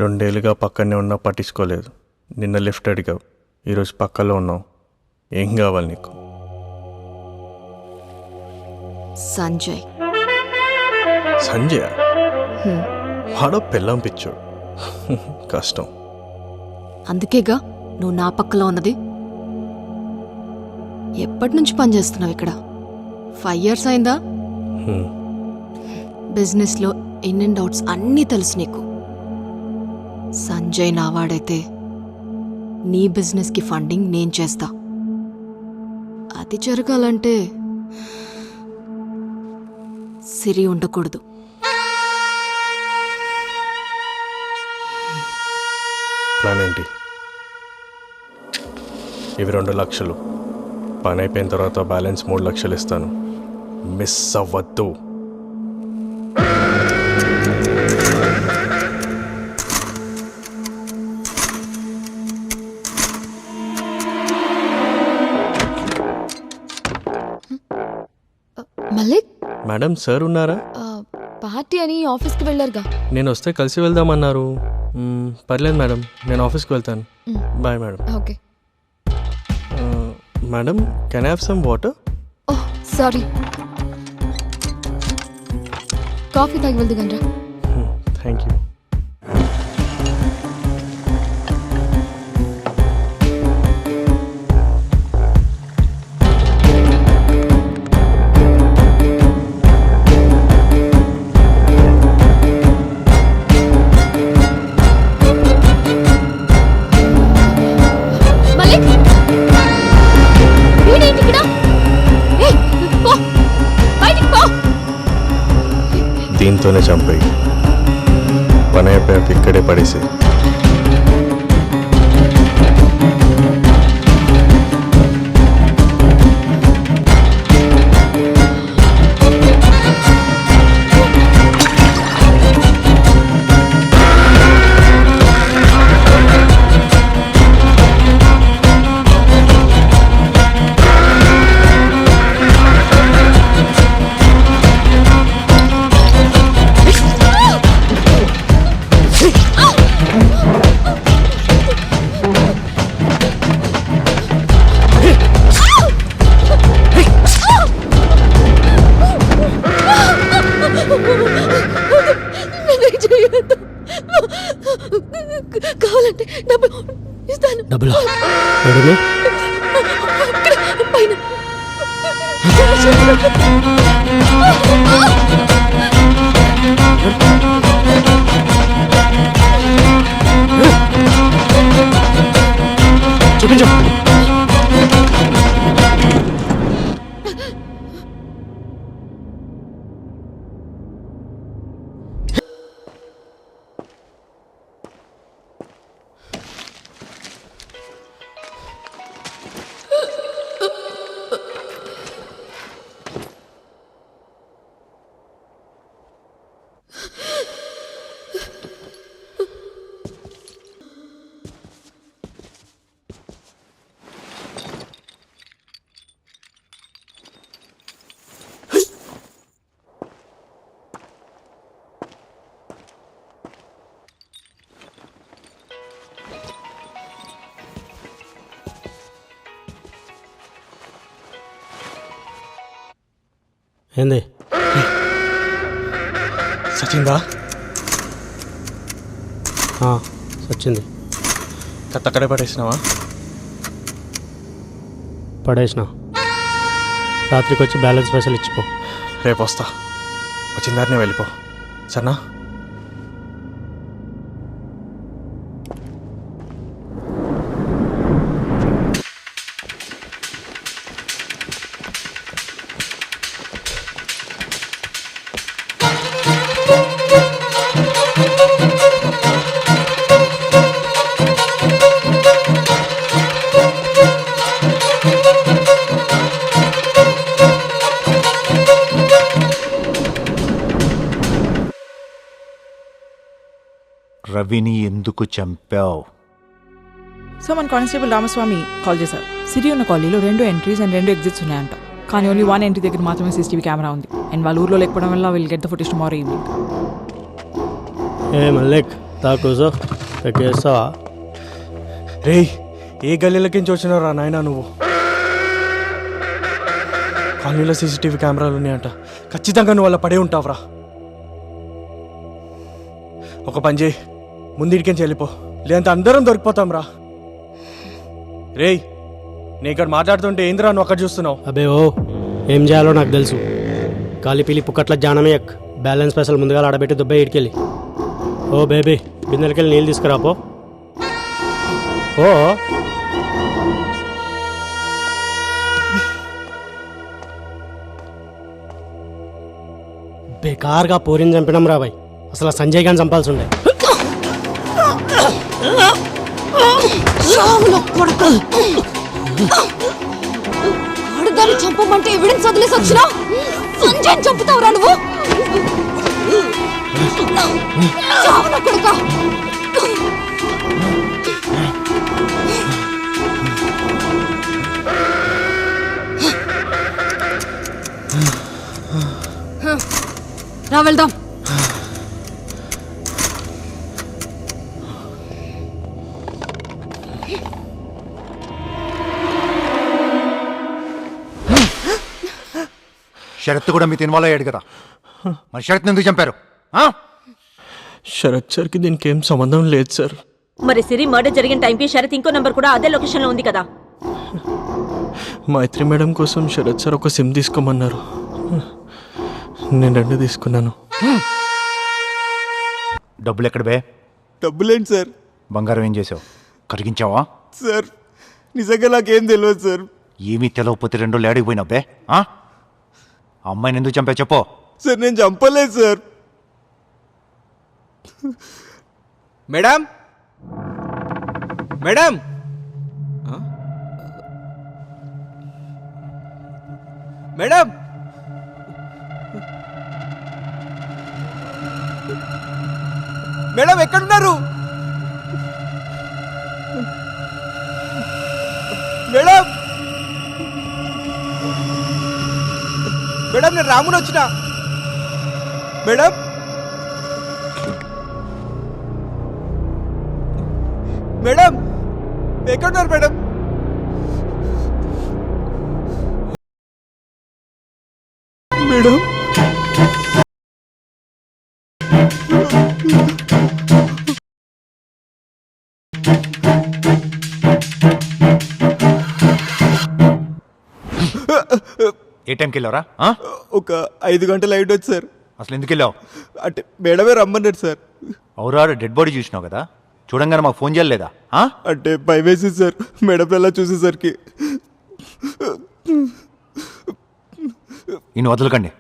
రెండేళ్ళుగా పక్కనే ఉన్నా పట్టించుకోలేదు. నిన్న లిఫ్ట్ అడిగావు, ఈరోజు పక్కలో ఉన్నావు. ఏం కావాలి నీకు? సంజయ్. సంజయ్ వాడో పెళ్ళాం పిచ్చోడు. కష్టం. అందుకేగా నువ్వు నా పక్కలో ఉన్నది. ఎప్పటి నుంచి పనిచేస్తున్నావు ఇక్కడ? 5 years అయిందా? బిజినెస్లో ఇన్ అండ్ అవుట్స్ అన్నీ తెలుసు నీకు. సంజయ్ నావాడైతే నీ బిజినెస్కి ఫండింగ్ నేను చేస్తా. అది జరగాలంటే సిరి ఉండకూడదు. ప్లాన్ ఏంటి? ఇవి 2 లక్షలు. పని అయిపోయిన తర్వాత బ్యాలెన్స్ 3 లక్షలు ఇస్తాను. మిస్ అవ్వద్దు. మలిక్ మేడం, సార్ ఉన్నారా? పార్టీ అని ఆఫీస్కి వెళ్ళారుగా. నేను వస్తే కలిసి వెళ్దామన్నారు. పర్లేదు మేడం, నేను ఆఫీస్కి వెళ్తాను. Bye madam. Okay madam, can I have some water? Oh sorry, coffee తాగి వెళ్దు గండ్రా. Thank you. దీంతోనే చంపేయి. పని అయిపోయాక ఇక్కడే పడేసి. కావాలంటే డబ్బులు ఇస్తాను. డబ్బులు పైన చూపించు. ఏంది? సచిందా? వచ్చింది. కత్తక్కడే పడేసినావా? పడేసిన. రాత్రికి వచ్చి బ్యాలెన్స్ పైసలు ఇచ్చిపో. రేపు వస్తా. వచ్చిందారనే వెళ్ళిపో, సరేనా? రవిని ఎందుకు చంపావు? సో మన కానిస్టేబుల్ రామస్వామి కాల్ చేశారు. సిరి ఉన్న కాలనీలో 2 ఎంట్రీస్ అండ్ 2 ఎగ్జిట్స్ ఉన్నాయంట. కానీ ఓన్లీ వన్ ఎంట్రీ దగ్గర మాత్రమే సీసీటీవీ కెమెరా ఉంది. అండ్ వాళ్ళ ఊర్లో లేకపోవడం వల్ల will get the footage tomorrow evening. ఏ మల్లిక్ తా కూర్చో తగ్గేస్తావా? రేయ్, ఏ గల్లీలకించి వచ్చినారా నాయనా నువ్వు? కాలనీలో సీసీటీవీ కెమెరాలు ఉన్నాయంట. ఖచ్చితంగా నువ్వు వాళ్ళ పడే ఉంటావురా. ఒక పని చేయి, ముందిడికించి వెళ్ళిపో, లేదంటే అందరం దొరికిపోతాం రా. రేయ్, నేను ఇక్కడ మాట్లాడుతుంటే ఏంద్రా నువ్వు అక్కడ చూస్తున్నావు? అబే ఓ ఏం చేయాలో నాకు తెలుసు. కాలి పీలి పుక్కట్ల జానమయ్యక్ బ్యాలెన్స్ పైసలు ముందుగా ఆడబెట్టి దుబ్బే ఇడికెళ్ళి. ఓ బేబీ బిందెలకెళ్ళి నీళ్ళు తీసుకురాపో. ఓ బేకార్గా పోరిని చంపినాం రా బాయ్. అసలు ఆ సంజయ్ గాని చంపాల్సి ఉండే. ఆడదాన్ని చంపమంటే ఎవిడెన్స్ వదిలేసి వచ్చినా సంజయ్ చంపుతావురా నువ్వు? చావున కొడుకా. రా వెళ్దాం. షరత్ కూడా మీతో ఇన్వాల్వ్ అయ్యాడు కదా, మరి షరత్ని ఎందుకు చంపారు? శరత్ సార్కి దీనికి ఏం సంబంధం లేదు సార్. మరి సిరి మర్డర్ జరిగిన టైంకి శరత్ ఇంకో నంబర్ కూడా అదే లొకేషన్ లో ఉంది కదా. మైత్రి మేడం కోసం శరత్ సార్ ఒక సిమ్ తీసుకోమన్నారు. నేను 2 తీసుకున్నాను. డబ్బులు ఎక్కడ బే? డబ్బులేంటి సార్? బంగారం ఏం చేసావు? కరిగించావా? సార్ నిజంగా నాకేం తెలియదు సార్. ఏమీ తెలవకపోతే 2 లేడికి పోయినావు బే? ఆ అమ్మాయిని ఎందుకు చంపా చెప్పో. సార్ నేను చంపలేదు sir. Madam madam madam madam ఎక్కడున్నారు? మేడం మేడం నేను రాముని వచ్చిన. మేడం మేడం ఎక్కడున్నారు మేడం? మేడం ఏ టైంకి వెళ్ళావరా? ఒక 5 గంటలు అయ్యి వచ్చి సార్. అసలు ఎందుకు వెళ్ళావు? అంటే మేడమే రమ్మన్నాడు సార్. అవురా, డెడ్ బాడీ చూసినావు కదా, చూడంగానే మాకు ఫోన్ చేయలేదా? అంటే భయం వేసింది సార్ మేడం ఎలా చూసేసరికి. ఈయన వదలకండి.